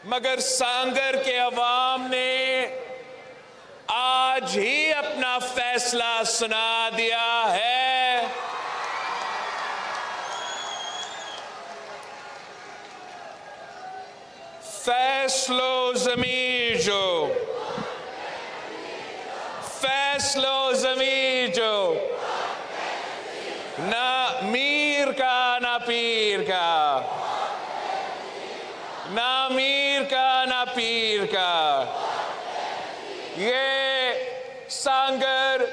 मगर सांगर के अवाम ने आज ही अपना फैसला सुना दिया है। फैसलो ज़मीं जो, फैसलो ज़मीं जो, ना मीर का ना पीर का, ना मीर का ना पीर का। ये सांगर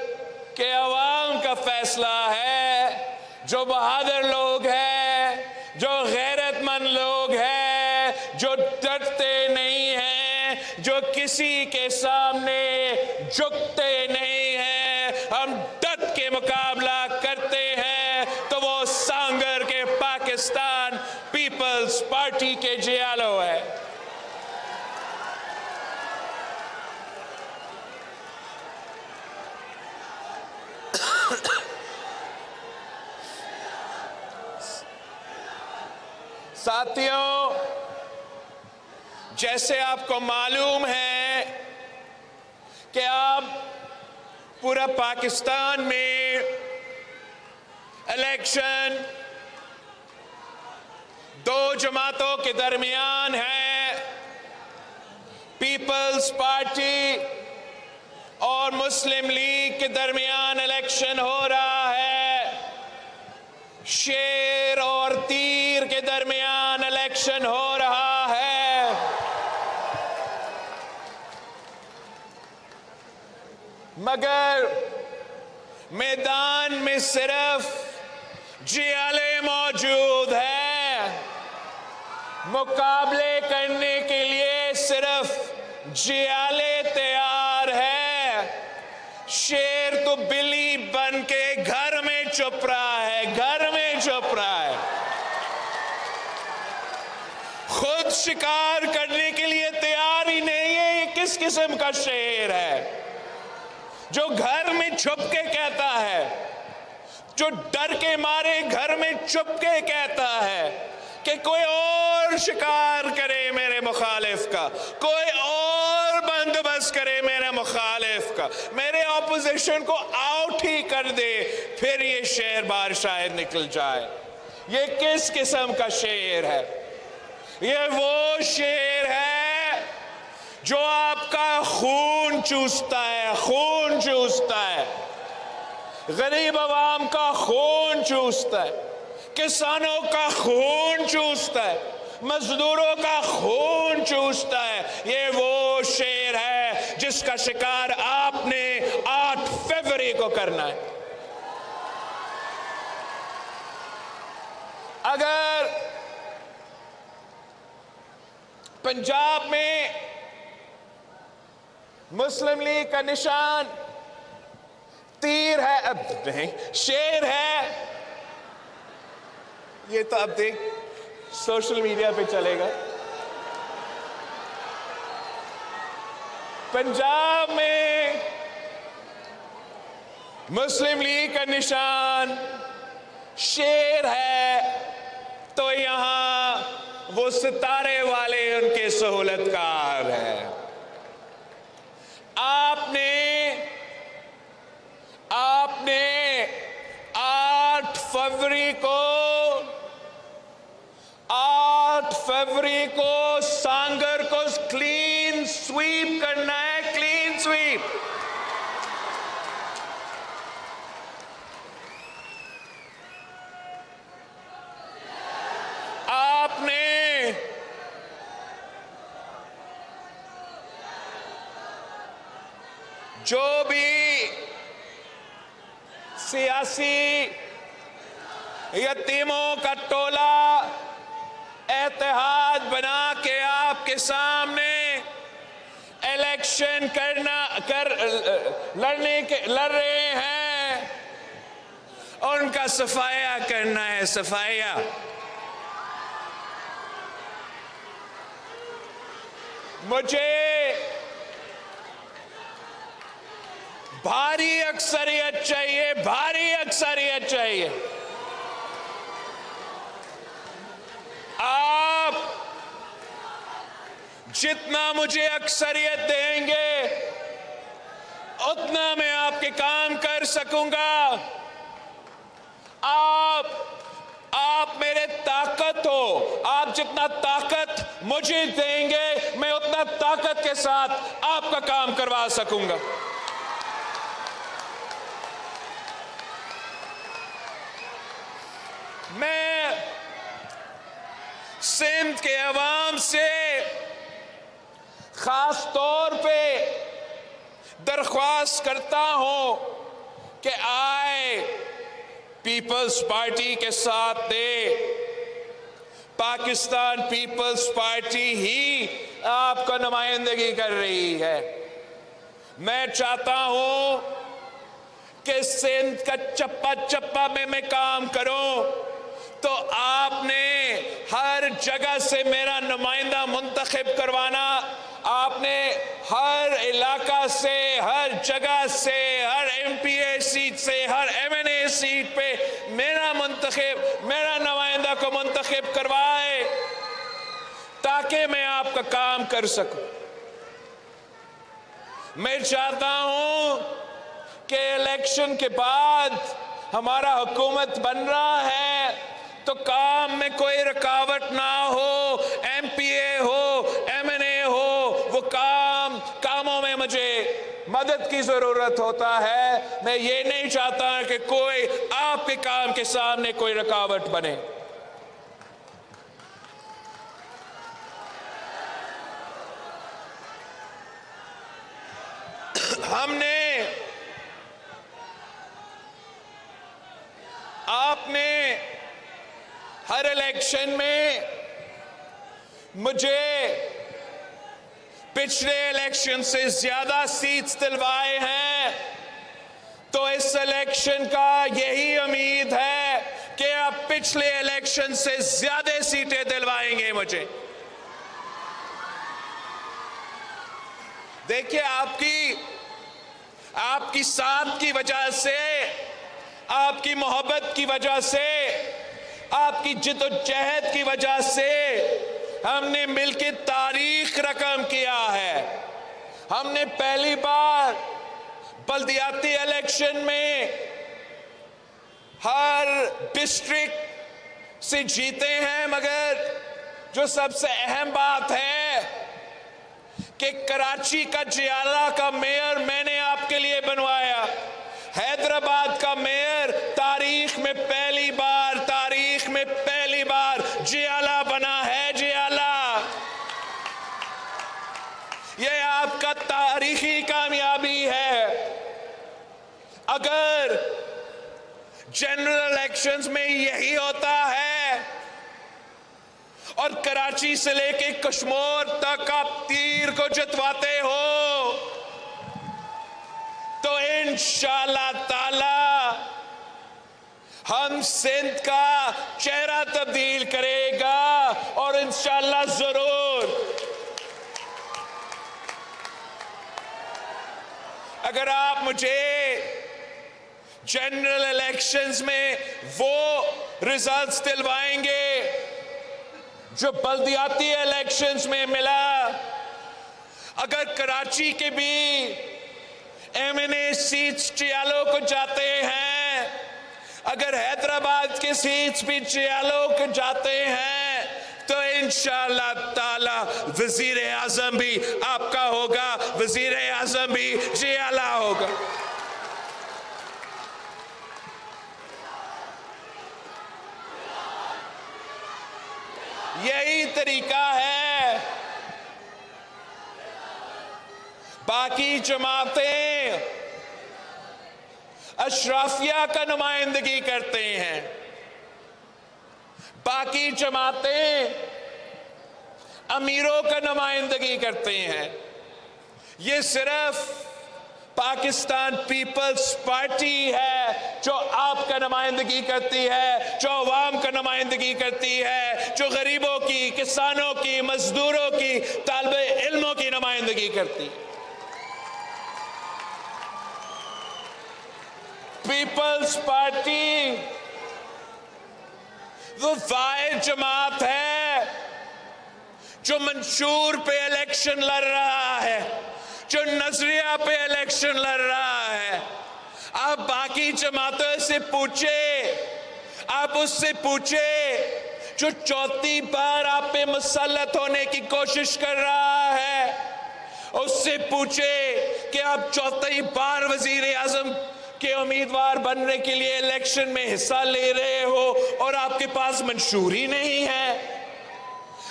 के अवाम का फैसला है। जो बहादुर लोग हैं, जो गैरतमंद लोग हैं, जो डरते नहीं हैं, जो किसी के सामने झुकते नहीं हैं, हम डट के मुकाबला करते हैं, तो वो सांगर के पाकिस्तान पीपल्स पार्टी के जियालो है। साथियों, जैसे आपको मालूम है कि अब पूरा पाकिस्तान में इलेक्शन दो जमातों के दरमियान है। पीपल्स पार्टी और मुस्लिम लीग के दरमियान इलेक्शन हो रहा है। शेर और तीर के दरमियान इलेक्शन हो रहा है। मगर मैदान में सिर्फ जियाले मौजूद है। मुकाबले करने के लिए सिर्फ जियाले तैयार है। शेर तो बिल्ली बन के घर में छुप रहा है, घर में छुप रहा है। खुद शिकार करने के लिए तैयार ही नहीं है। ये किस किस्म का शेर है जो घर में छुप के कहता है, जो डर के मारे घर में छुप के कहता है कि कोई और शिकार करे मेरे मुखालिफ का, कोई और बंदोबस्त करे मेरे मुखालिफ का, मेरे ऑपोजिशन को आउट ही कर दे, फिर ये शेर बाहर शायद निकल जाए। ये किस किस्म का शेर है? ये वो शेर है जो आपका खून चूसता है, खून चूसता है, गरीब आवाम का खून चूसता है, किसानों का खून चूसता है, मजदूरों का खून चूसता है। ये वो शेर है जिसका शिकार आपने 8 फरवरी को करना है। अगर पंजाब में मुस्लिम लीग का निशान तीर है, अब नहीं शेर है, ये तो अब देख सोशल मीडिया पे चलेगा। पंजाब में मुस्लिम लीग का निशान शेर है, तो यहां वो सितारे वाले उनके सहूलतकार हैं। आपने 8 फरवरी को सांगर को क्लीन स्वीप करना है, क्लीन स्वीप। आपने जो भी सियासी यतीमों का टोला इत्तेहाद बना के आपके सामने इलेक्शन लड़ रहे हैं, उनका सफाया करना है, सफाया। मुझे भारी अक्सरियत चाहिए, भारी अक्सरियत चाहिए। आप जितना मुझे अक्सरियत देंगे उतना मैं आपके काम कर सकूंगा। आप मेरे ताकत हो। आप जितना ताकत मुझे देंगे मैं उतना ताकत के साथ आपका काम करवा सकूंगा। मैं सिंध के अवाम से खास तौर पे दरख्वास्त करता हूं कि आए पीपल्स पार्टी के साथ दे। पाकिस्तान पीपल्स पार्टी ही आपका नुमाइंदगी कर रही है। मैं चाहता हूं कि सिंध का चप्पा चप्पा में मैं काम करूं, तो आपने हर जगह से मेरा नुमाइंदा मुंतखब करवाना। आपने हर इलाका से, हर जगह से, हर एमपीए सीट से, हर एमएनए सीट पे मेरा नुमाइंदा को मुंतखब करवाए ताकि मैं आपका काम कर सकूं। मैं चाहता हूं कि इलेक्शन के बाद हमारा हुकूमत बन रहा है तो काम में कोई रुकावट ना हो। एमपीए हो, एमएनए हो, वो कामों में मुझे मदद की जरूरत होता है। मैं ये नहीं चाहता कि कोई आपके काम के सामने कोई रुकावट बने। आपने हर इलेक्शन में मुझे पिछले इलेक्शन से ज्यादा सीट्स दिलवाए हैं, तो इस इलेक्शन का यही उम्मीद है कि आप पिछले इलेक्शन से ज्यादा सीटें दिलवाएंगे मुझे। देखिए, आपकी साथ की वजह से, आपकी मोहब्बत की वजह से, आपकी जिद्दोजहद की वजह से हमने मिलकर तारीख रकम किया है। हमने पहली बार बल्दियाती इलेक्शन में हर डिस्ट्रिक्ट से जीते हैं, मगर जो सबसे अहम बात है कि कराची का जियाला का मेयर मैंने आपके लिए बनवाया। हैदराबाद का मेयर तारीख में पहली बार जियाला बना है। जियाला, यह आपका तारीखी कामयाबी है। अगर जनरल इलेक्शंस में यही होता है और कराची से लेके कश्मीर तक आप तीर को जितवाते हो, तो इंशाअल्लाह ताला हम सिंध का चेहरा तब्दील करेगा। और इंशाअल्लाह जरूर, अगर आप मुझे जनरल इलेक्शंस में वो रिजल्ट्स दिलवाएंगे जो बल्दियाती इलेक्शंस में मिला, अगर कराची के भी एमएनए सीट्स चियालो को जाते हैं, अगर हैदराबाद के सीट्स भी चियालो को जाते हैं, तो इंशाअल्लाह ताला वजीर आजम भी आपका होगा, वजीर आजम भी जियाला होगा। यही तरीका है। बाकी जमातें अशराफिया का नुमाइंदगी करते हैं, बाकी जमातें अमीरों का नुमाइंदगी करते हैं। ये सिर्फ पाकिस्तान पीपल्स पार्टी है जो आपका नुमाइंदगी करती है, जो अवाम का नुमाइंदगी करती है, जो गरीबों की, किसानों की, मजदूरों की, तालिबे इल्मों की नुमाइंदगी करती है। पीपल्स पार्टी वो वाहिद जमात है जो मंशूर पे इलेक्शन लड़ रहा है, जो नजरिया पे इलेक्शन लड़ रहा है, आप बाकी जमातों से पूछे, आप उससे पूछे जो चौथी बार आप पे मुसल्लत होने की कोशिश कर रहा है, उससे पूछे कि आप चौथी बार वजीर आजम के उम्मीदवार बनने के लिए इलेक्शन में हिस्सा ले रहे हो और आपके पास मंशूरी नहीं है।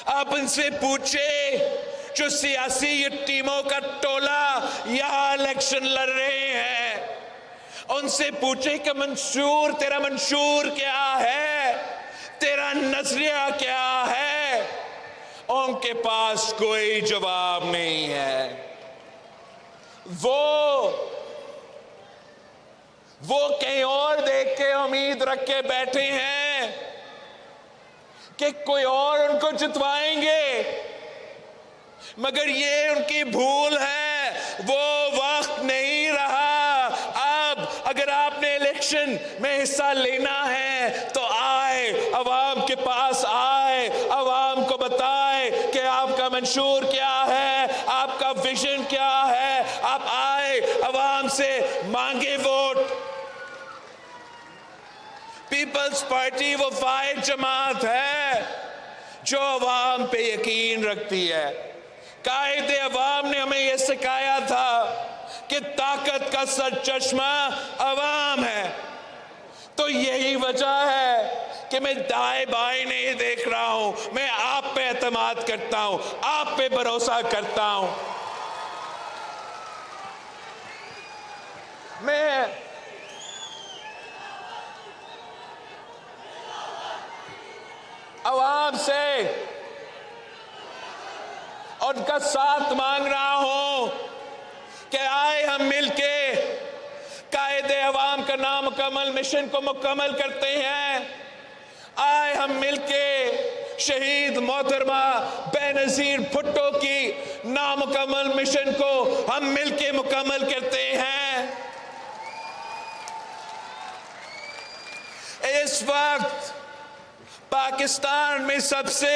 आप उनसे पूछे जो सियासी टीमों का टोला यहां इलेक्शन लड़ रहे हैं, उनसे पूछे कि मंशूर, तेरा मंशूर क्या है, तेरा नजरिया क्या है। उनके पास कोई जवाब नहीं है। वो कहीं और देख के उम्मीद रख के बैठे हैं कि कोई और उनको जितवाएंगे, मगर ये उनकी भूल है। वो वक्त नहीं रहा। अब अगर आपने इलेक्शन में हिस्सा लेना है तो आए, अवाम के पास आए, अवाम को बताए कि आपका मंशूर क्या है, आपका विजन क्या है। आप आए, अवाम से मांगे वोट। पीपल्स पार्टी वो वाहिद जमात है जो अवाम पे यकीन रखती है। कायदे अवाम ने हमें यह सिखाया था कि ताकत का सरचश्मा अवाम है। तो यही वजह है कि मैं दाएं बाएं नहीं देख रहा हूं, मैं आप पे एतमाद करता हूं, आप पे भरोसा करता हूं। मैं अवाम से उनका साथ मांग रहा हूं कि आए हम मिलके कायदे अवाम का नामुकम्मल मिशन को मुकम्मल करते हैं। आए हम मिलके शहीद मोहतरमा बेनजीर भुट्टो की नामुकम्मल मिशन को हम मिलके मुकम्मल करते हैं। इस वक्त पाकिस्तान में सबसे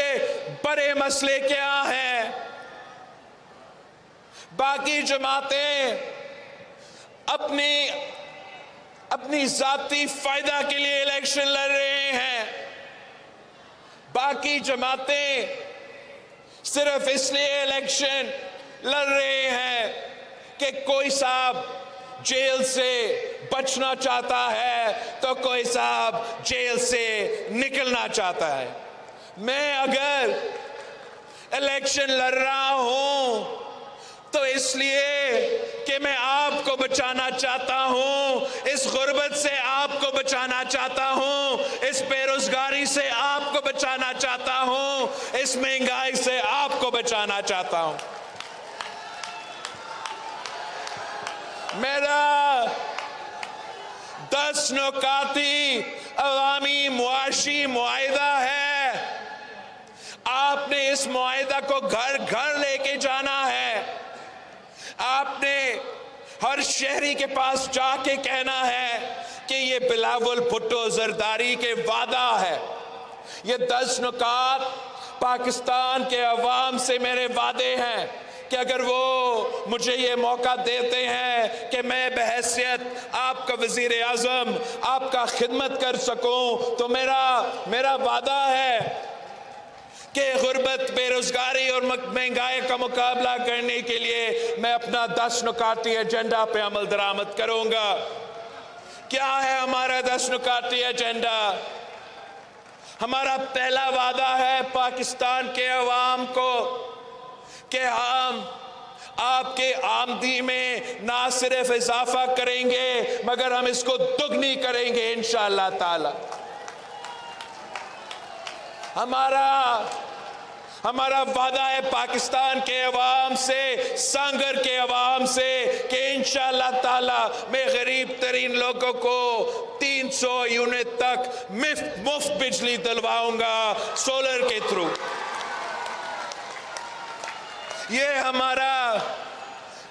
बड़े मसले क्या हैं? बाकी जमातें अपनी जाती फायदा के लिए इलेक्शन लड़ रहे हैं। बाकी जमातें सिर्फ इसलिए इलेक्शन लड़ रहे हैं कि कोई साहब जेल से बचना चाहता है तो कोई साहब जेल से निकलना चाहता है। मैं अगर इलेक्शन लड़ रहा हूं तो इसलिए कि मैं आपको बचाना चाहता हूं, इस गुर्बत से आपको बचाना चाहता हूं, इस बेरोजगारी से आपको बचाना चाहता हूं, इस महंगाई से आपको बचाना चाहता हूं। मेरा 10 नुकाती अवामी मुआशी मुआहिदा है। आपने इस मुआहिदा को घर घर लेके जाना है। आपने हर शहरी के पास जाके कहना है कि ये बिलावल भुट्टो जरदारी के वादा है। ये 10 नुकात पाकिस्तान के अवाम से मेरे वादे हैं कि अगर वो मुझे ये मौका देते हैं कि मैं बहैसियत आपका वजीर आजम आपका खिदमत कर सकूं, तो मेरा वादा है कि गुर्बत, बेरोजगारी और महंगाई का मुकाबला करने के लिए मैं अपना 10 नुकाती एजेंडा पे अमल दरामद करूंगा। क्या है हमारा 10 नुकाती एजेंडा? हमारा पहला वादा है पाकिस्तान के अवाम को कि हम आपके आमदनी में ना सिर्फ इजाफा करेंगे मगर हम इसको दुगनी करेंगे इंशाअल्लाह ताला। हमारा वादा है पाकिस्तान के अवाम से, सांगर के अवाम से कि इंशाअल्लाह ताला मैं गरीब तरीन लोगों को 300 यूनिट तक मुफ्त बिजली दिलवाऊंगा सोलर के थ्रू। ये हमारा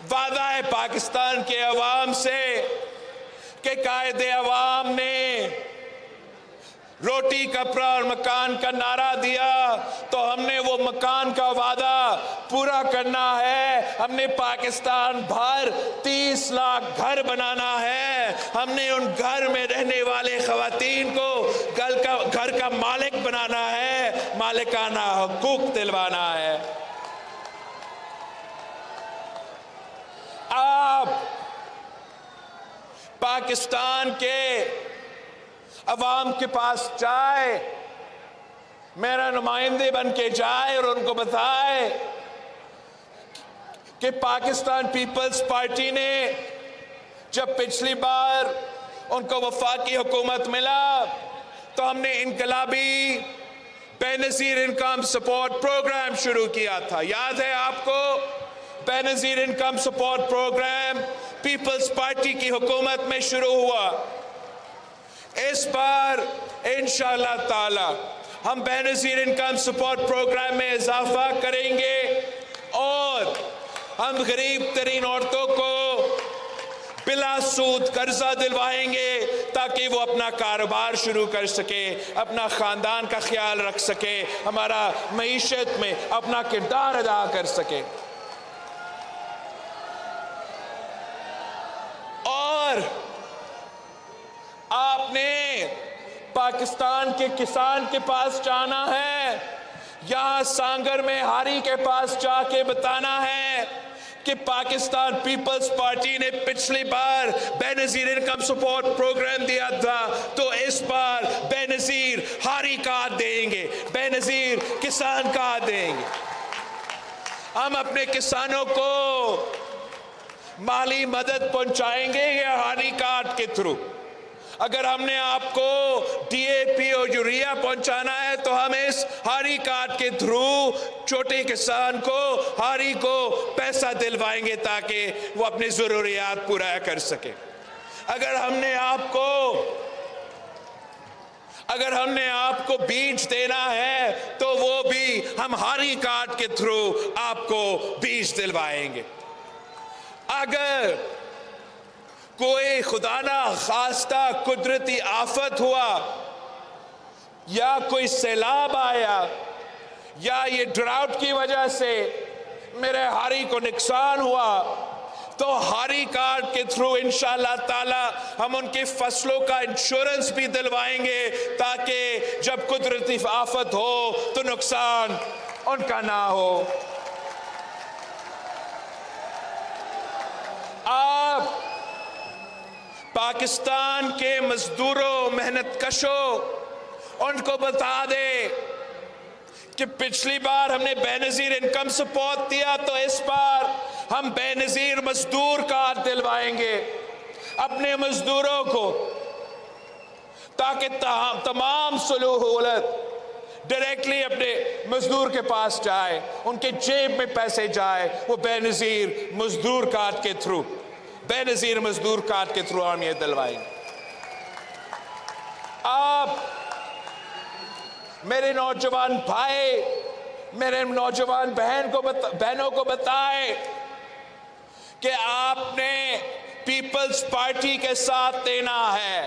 वादा है पाकिस्तान के अवाम से कि कायदे अवाम ने रोटी कपड़ा और मकान का नारा दिया, तो हमने वो मकान का वादा पूरा करना है। हमने पाकिस्तान भर 30 लाख घर बनाना है। हमने उन घर में रहने वाले खवातीन को घर का मालिक बनाना है, मालिकाना हुकूक दिलवाना है। आप पाकिस्तान के अवाम के पास जाए, मेरा नुमाइंदे बन के जाए और उनको बताए कि पाकिस्तान पीपल्स पार्टी ने जब पिछली बार उनको वफाकी हुकूमत मिला तो हमने इनकलाबी बेनज़ीर इनकम सपोर्ट प्रोग्राम शुरू किया था। याद है आपको? Benazir income support programme peoples party की हुकूमत में शुरू हुआ। इस बार इंशाअल्लाह ताला हम बेनज़ीर इनकम सपोर्ट प्रोग्राम में इजाफा करेंगे और हम गरीब तरीन औरतों को बिला सूद कर्जा दिलवाएंगे ताकि वो अपना कारोबार शुरू कर सके, अपना खानदान का ख्याल रख सके, हमारा मईशत में अपना किरदार अदा कर सके। और आपने पाकिस्तान के किसान के पास जाना है, यहां सांगर में हारी के पास जाके बताना है कि पाकिस्तान पीपल्स पार्टी ने पिछली बार बेनज़ीर इनकम सपोर्ट प्रोग्राम दिया था, तो इस बार बेनज़ीर हारी कार्ड देंगे, बेनज़ीर किसान कार्ड देंगे। हम अपने किसानों को माली मदद पहुंचाएंगे या हारी कार्ड के थ्रू। अगर हमने आपको DAP और यूरिया पहुंचाना है तो हम इस हारी कार्ड के थ्रू छोटे किसान को, हारी को पैसा दिलवाएंगे ताकि वो अपनी जरूरियात पूरा कर सके। अगर हमने आपको बीज देना है तो वो भी हम हारी कार्ड के थ्रू आपको बीज दिलवाएंगे। अगर कोई खुदा ना खास्ता कुदरती आफत हुआ या कोई सैलाब आया या ये ड्राउट की वजह से मेरे हारी को नुकसान हुआ, तो हारी कार्ड के थ्रू इंशाअल्लाह ताला हम उनकी फसलों का इंश्योरेंस भी दिलवाएंगे ताकि जब कुदरती आफत हो तो नुकसान उनका ना हो। आप पाकिस्तान के मजदूरों, मेहनत कशों, उनको बता दे कि पिछली बार हमने बेनज़ीर इनकम सपोर्ट दिया तो इस बार हम बेनज़ीर मजदूर कार्ड दिलवाएंगे अपने मजदूरों को, ताकि तमाम सहूलत डायरेक्टली अपने मजदूर के पास जाए, उनके जेब में पैसे जाए, वो बेनज़ीर मजदूर कार्ड के थ्रू, बेनज़ीर मजदूर कार्ड के थ्रू हम ये दिलवाएंगे। आप मेरे नौजवान भाई, मेरे नौजवान बहनों को बताएं कि आपने पीपल्स पार्टी के साथ देना है।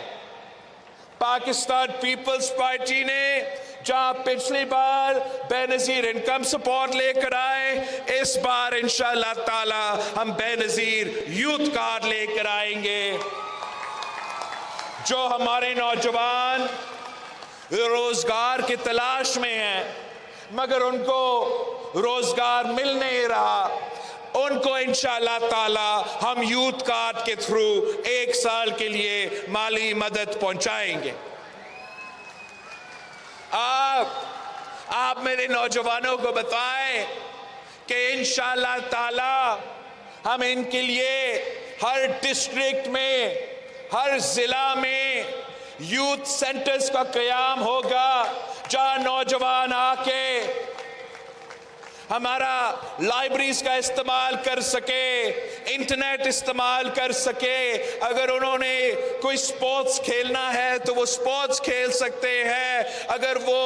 पाकिस्तान पीपल्स पार्टी ने जहां पिछली बार बेनज़ीर इनकम सपोर्ट लेकर आए, इस बार इंशाअल्लाह ताला हम बेनज़ीर यूथ कार्ड लेकर आएंगे। जो हमारे नौजवान रोजगार की तलाश में हैं मगर उनको रोजगार मिल नहीं रहा, उनको इंशाअल्लाह ताला हम यूथ कार्ड के थ्रू 1 साल के लिए माली मदद पहुंचाएंगे। आप मेरे नौजवानों को बताएं कि इंशाअल्लाह ताला हम इनके लिए हर डिस्ट्रिक्ट में, हर जिला में यूथ सेंटर्स का क़याम होगा जहां नौजवान आके हमारा लाइब्रेरीज का इस्तेमाल कर सके, इंटरनेट इस्तेमाल कर सके। अगर उन्होंने कोई स्पोर्ट्स खेलना है तो वो स्पोर्ट्स खेल सकते हैं। अगर वो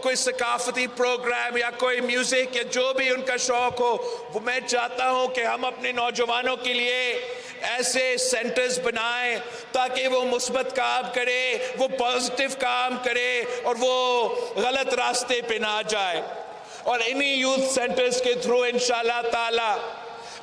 कोई सकाफती प्रोग्राम या कोई म्यूजिक या जो भी उनका शौक हो, वो मैं चाहता हूं कि हम अपने नौजवानों के लिए ऐसे सेंटर्स बनाएं ताकि वो मुस्बत काम करे, वो पॉजिटिव काम करे और वो गलत रास्ते पे ना जाए। और इन्हीं यूथ सेंटर्स के थ्रू इंशाल्लाह ताला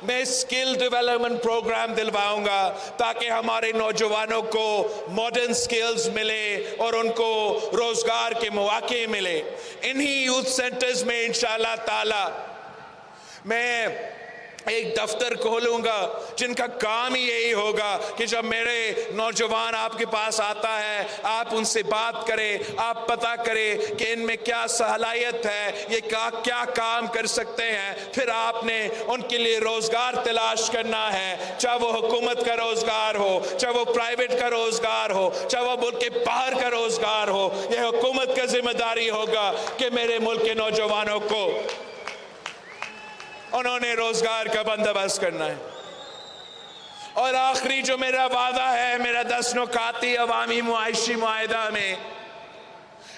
मैं स्किल डेवलपमेंट प्रोग्राम दिलवाऊंगा ताकि हमारे नौजवानों को मॉडर्न स्किल्स मिले और उनको रोजगार के मौके मिले। इन्हीं यूथ सेंटर्स में इंशाल्लाह ताला मैं एक दफ्तर खोलूंगा जिनका काम ही यही होगा कि जब मेरे नौजवान आपके पास आता है, आप उनसे बात करें, आप पता करें कि इनमें क्या सलाहियत है, ये क्या काम कर सकते हैं, फिर आपने उनके लिए रोजगार तलाश करना है, चाहे वो हुकूमत का रोजगार हो, चाहे वो प्राइवेट का रोजगार हो, चाहे वो मुल्क के बाहर का रोजगार हो। यह हुकूमत का जिम्मेदारी होगा कि मेरे मुल्क के नौजवानों को उन्होंने रोजगार का बंदोबस्त करना है। और आखिरी जो मेरा वादा है, मेरा 10 नुकाती अवामी मुआइशी मुआहिदा में,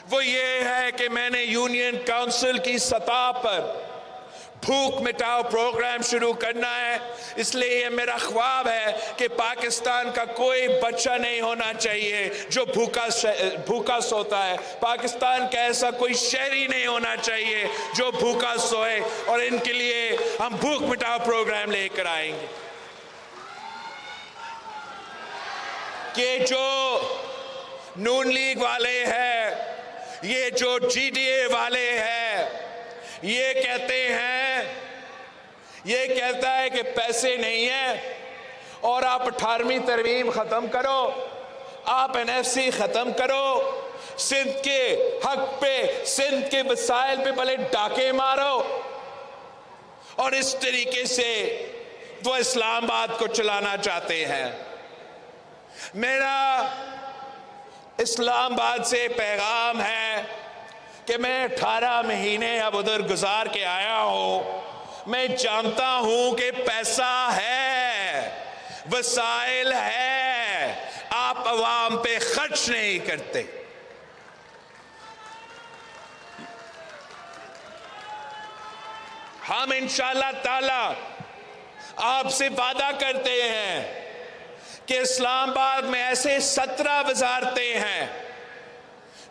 वो ये है कि मैंने यूनियन काउंसिल की सतह पर भूख मिटाओ प्रोग्राम शुरू करना है। इसलिए ये मेरा ख्वाब है कि पाकिस्तान का कोई बच्चा नहीं होना चाहिए जो भूखा सोता है। पाकिस्तान का ऐसा कोई शहरी नहीं होना चाहिए जो भूखा सोए। और इनके लिए हम भूख मिटाओ प्रोग्राम लेकर आएंगे कि जो नून लीग वाले हैं, ये जो GDA वाले हैं, ये कहते हैं, ये कहता है कि पैसे नहीं है और आप 18वीं तरमीम खत्म करो, आप NFC खत्म करो, सिंध के हक पे, सिंध के वसाइल पे भले डाके मारो। और इस तरीके से वो इस्लामाबाद को चलाना चाहते हैं। मेरा इस्लामाबाद से पैगाम है कि मैं 18 महीने अब उधर गुजार के आया हूं। मैं जानता हूं कि पैसा है, वसाइल है, आप अवाम पे खर्च नहीं करते। हम इंशाल्लाह ताला आपसे वादा करते हैं कि इस्लामाबाद में ऐसे 17 वजारतें हैं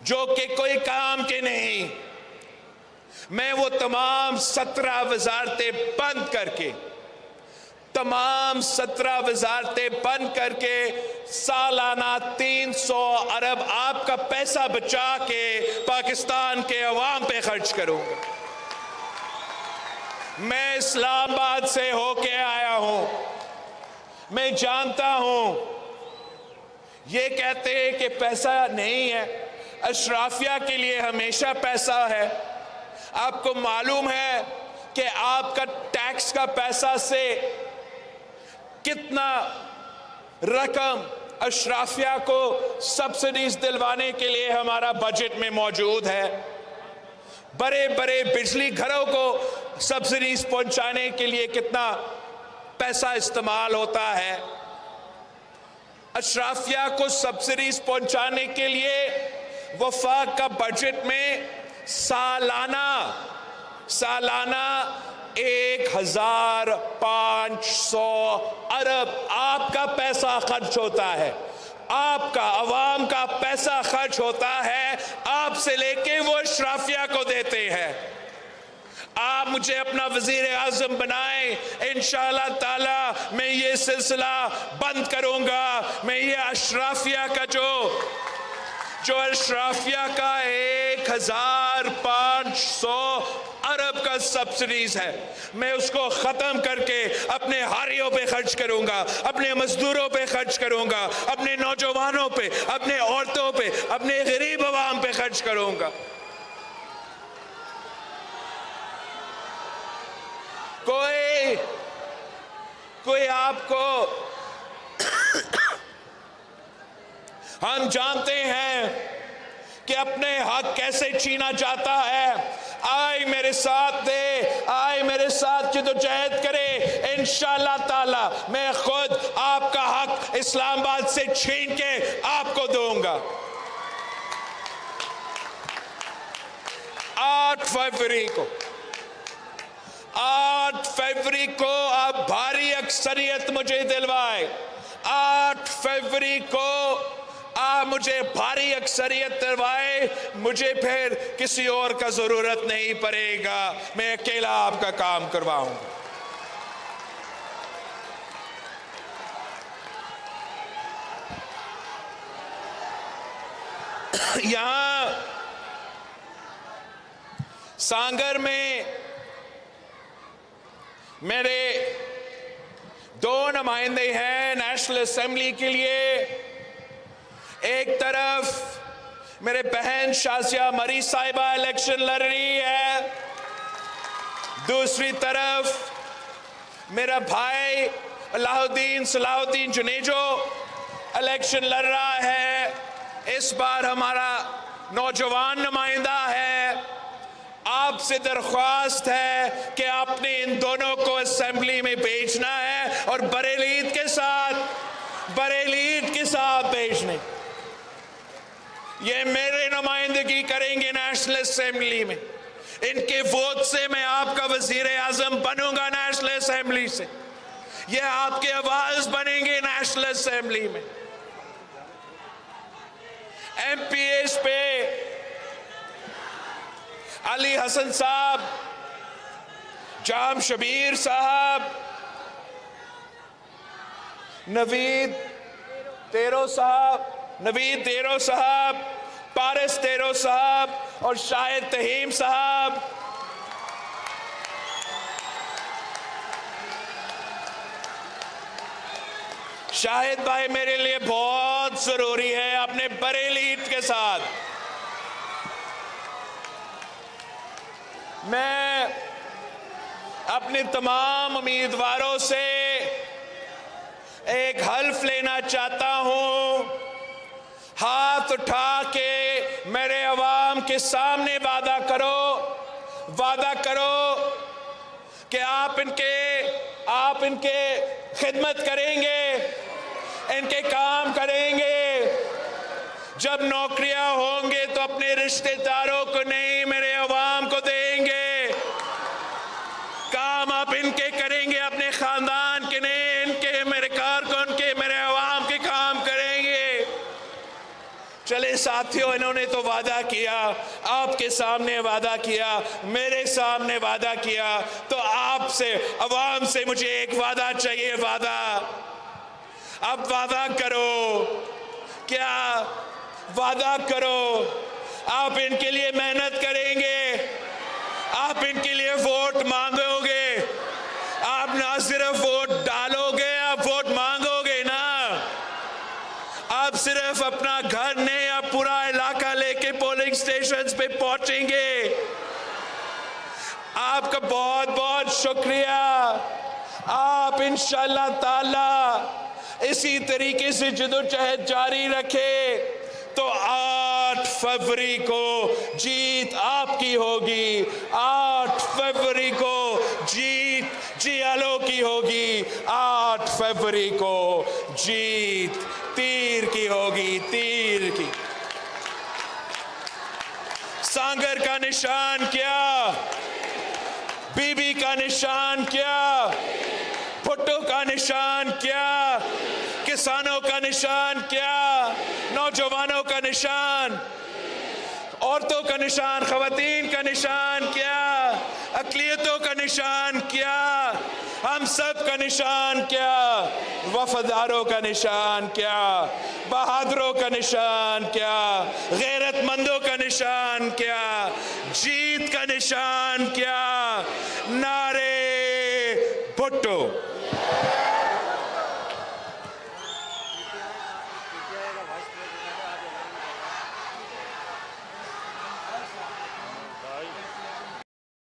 जो कि कोई काम के नहीं। मैं वो तमाम 17 वजारतें बंद करके, तमाम 17 वजारतें बंद करके सालाना 300 अरब आपका पैसा बचा के पाकिस्तान के अवाम पे खर्च करूंगा। मैं इस्लामाबाद से होके आया हूं, मैं जानता हूं। ये कहते हैं कि पैसा नहीं है, अशराफिया के लिए हमेशा पैसा है। आपको मालूम है कि आपका टैक्स का पैसा से कितना रकम अशराफिया को सब्सिडीज दिलवाने के लिए हमारा बजट में मौजूद है। बड़े बड़े बिजली घरों को सब्सिडीज पहुंचाने के लिए कितना पैसा इस्तेमाल होता है। अशराफिया को सब्सिडीज पहुंचाने के लिए वफाक का बजट में सालाना 1500 अरब आपका पैसा खर्च होता है। आपका अवाम का पैसा खर्च होता है, आपसे लेके वो अशराफिया को देते हैं। आप मुझे अपना वजीर आजम बनाएं, इंशाअल्लाह ताला मैं ये सिलसिला बंद करूंगा। मैं ये अशराफिया का जो अशराफिया का 1500 अरब का सब्सिडीज है, मैं उसको खत्म करके अपने हारियों पे खर्च करूंगा, अपने मजदूरों पे खर्च करूंगा, अपने नौजवानों पे, अपने औरतों पे, अपने गरीब अवाम पे खर्च करूंगा। कोई आपको हम जानते हैं कि अपने हक कैसे छीना जाता है। आए मेरे साथ दे, आए मेरे साथ जद्दोजहद करे। इंशाअल्लाह ताला मैं खुद आपका हक इस्लामाबाद से छीन के आपको दूंगा। 8 फरवरी को आप भारी अक्सरियत मुझे दिलवाए। 8 फरवरी को आप मुझे भारी अक्सरियत दिलवाए, मुझे फिर किसी और का जरूरत नहीं पड़ेगा, मैं अकेला आपका काम करवाऊंगा। यहां सांगर में मेरे 2 नुमाइंदे हैं नेशनल असेंबली के लिए। एक तरफ मेरे बहन शाजिया मरी साहिबा इलेक्शन लड़ रही है, दूसरी तरफ मेरा भाई अलाउद्दीन सलाहुद्दीन जुनेजो इलेक्शन लड़ रहा है। इस बार हमारा नौजवान नुमाइंदा है। आपसे दरख्वास्त है कि आपने इन दोनों को असेंबली में भेजना है और बरेली के साथ भेजने। ये मेरे नुमाइंदगी करेंगे नेशनल असेंबली में। इनके वोट से मैं आपका वजीर आजम बनूंगा नेशनल असेंबली से। ये आपके आवाज बनेंगे नेशनल असेंबली में। एमपीएस पे अली हसन साहब, जाम शबीर साहब, नवीद तेरो साहब, पारिस तेरो साहब और शाहिद तहीम साहब। शाहिद भाई मेरे लिए बहुत जरूरी है अपने बरेली के साथ। मैं अपने तमाम उम्मीदवारों से एक हल्फ लेना चाहता हूं। हाथ उठा के मेरे अवाम के सामने वादा करो कि आप इनके खिदमत करेंगे, इनके काम करेंगे। जब नौकरियां होंगे तो अपने रिश्तेदारों को नहीं, मेरे अवाम को देंगे। काम आप इनके करेंगे, अपने खानदान के नहीं, इनके, मेरे कारकुन के, मेरे अवाम के काम करेंगे। चले साथियों, इन्होंने तो वादा किया, आपके सामने वादा किया, मेरे सामने वादा किया, तो आपसे, अवाम से मुझे एक वादा चाहिए। वादा, अब वादा करो, क्या वादा करो आप इनके लिए मेहनत करेंगे, आप इनके लिए वोट मांगोगे, आप ना सिर्फ वोट डालोगे, आप वोट मांगोगे ना। आप सिर्फ अपना घर नहीं, आप पूरा इलाका लेके पोलिंग स्टेशंस पे पहुंचेंगे। आपका बहुत बहुत शुक्रिया। आप इंशाअल्लाह ताला इसी तरीके से जदोजहद जारी रखें तो 8 फरवरी को जीत आपकी होगी। 8 फरवरी को जीत जियालो की होगी। 8 फरवरी को जीत तीर की होगी, तीर की। सांगर का निशान क्या, बीबी का निशान क्या, भुट्टो का निशान क्या, किसानों का निशान क्या, नौजवानों का निशान, औरतों का निशान, खवातीन का निशान क्या, अक़लियतों का निशान क्या, हम सब का निशान क्या, वफादारों का निशान क्या, बहादुरों का निशान क्या, गैरतमंदों का निशान क्या, जीत का निशान क्या। नारे भुट्टो।